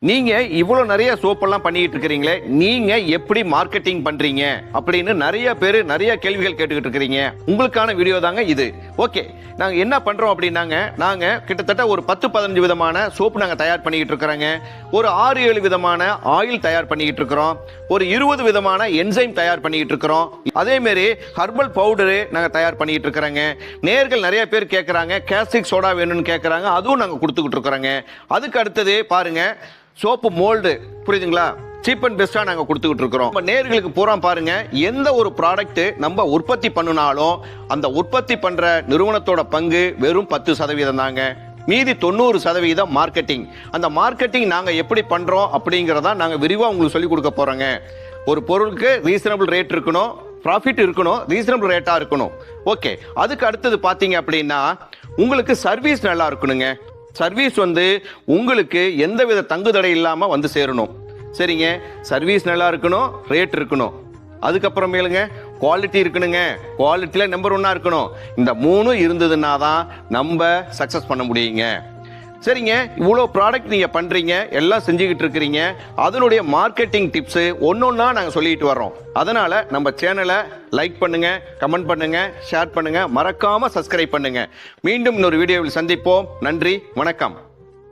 நீங்க இவ்வளவு நிறைய சோப்பெல்லாம் பண்ணிட்டு இருக்கிறீங்களே, நீங்க எப்படி மார்க்கெட்டிங் பண்றீங்க அப்படின்னு நிறைய பேர் நிறைய கேள்விகள் கேட்டுக்கிட்டு இருக்கிறீங்க. உங்களுக்கான வீடியோ தாங்க இது. ஓகே, நாங்க என்ன பண்றோம் அப்படின்னாங்க, நாங்க கிட்டத்தட்ட ஒரு 10-15 விதமான சோப்பு நாங்க தயார் பண்ணிக்கிட்டு இருக்கிறோங்க. ஒரு 6-7 விதமான ஆயில் தயார் பண்ணிக்கிட்டு இருக்கிறோம். ஒரு 20 விதமான என்சைம் தயார் பண்ணிக்கிட்டு இருக்கிறோம். அதே மாதிரி ஹர்பல் பவுடரு நாங்க தயார் பண்ணிக்கிட்டு இருக்கிறோங்க. நேர்கள் நிறைய பேர் கேட்கறாங்க, கேஸ்டிக் சோடா வேணும்னு கேட்கறாங்க, அதுவும் நாங்க கொடுத்துக்கிட்டு இருக்கிறோங்க. அதுக்கு அடுத்தது பாருங்க, சோப்பு மோல்டு, புரியுதுங்களா, சீப் அண்ட் பெஸ்டா நாங்க கொடுத்துக்கிட்டு இருக்கிறோம். நேர்களுக்கு பூரா பாருங்க, எந்த ஒரு ப்ராடக்ட் நம்ம உற்பத்தி பண்ணினாலும் அந்த உற்பத்தி பண்ற நிறுவனத்தோட பங்கு வெறும் 10% தாங்க. மீதி 90% மார்க்கெட்டிங். அந்த மார்க்கெட்டிங் நாங்க எப்படி பண்றோம் அப்படிங்கறத நாங்க விரிவா உங்களுக்கு சொல்லி கொடுக்க போறோங்க. ஒரு பொருளுக்கு ரீசனபிள் ரேட் இருக்கணும், ப்ராஃபிட் இருக்கணும், ரீசனபிள் ரேட்டா இருக்கணும். ஓகே, அதுக்கு அடுத்தது பாத்தீங்க அப்படின்னா உங்களுக்கு சர்வீஸ் நல்லா இருக்கணுங்க. சர்வீஸ் உங்களுக்கு எந்தவித தங்குதடை இல்லாம வந்து சேரணும். சரிங்க, சர்வீஸ் நல்லா இருக்கணும், ரேட் இருக்கணும், அதுக்கப்புறமேலுங்க குவாலிட்டி இருக்கணுங்க. குவாலிட்டியில நம்பர் 1 இருக்கணும். இந்த 3 இருந்ததுன்னா தான் நம்ம சக்சஸ் பண்ண முடியுங்க. சரிங்க, இவ்வளோ ப்ராடக்ட் நீங்க பண்றீங்க, எல்லாம் செஞ்சுக்கிட்டு இருக்கிறீங்க. அதனுடைய மார்க்கெட்டிங் டிப்ஸ் ஒன்னொன்னா நாங்க சொல்லிட்டு வர்றோம். அதனால நம்ம சேனலை லைக் பண்ணுங்க, கமெண்ட் பண்ணுங்க, ஷேர் பண்ணுங்க, மறக்காம சப்ஸ்கிரைப் பண்ணுங்க. மீண்டும் இன்னொரு வீடியோவில் சந்திப்போம். நன்றி, வணக்கம்.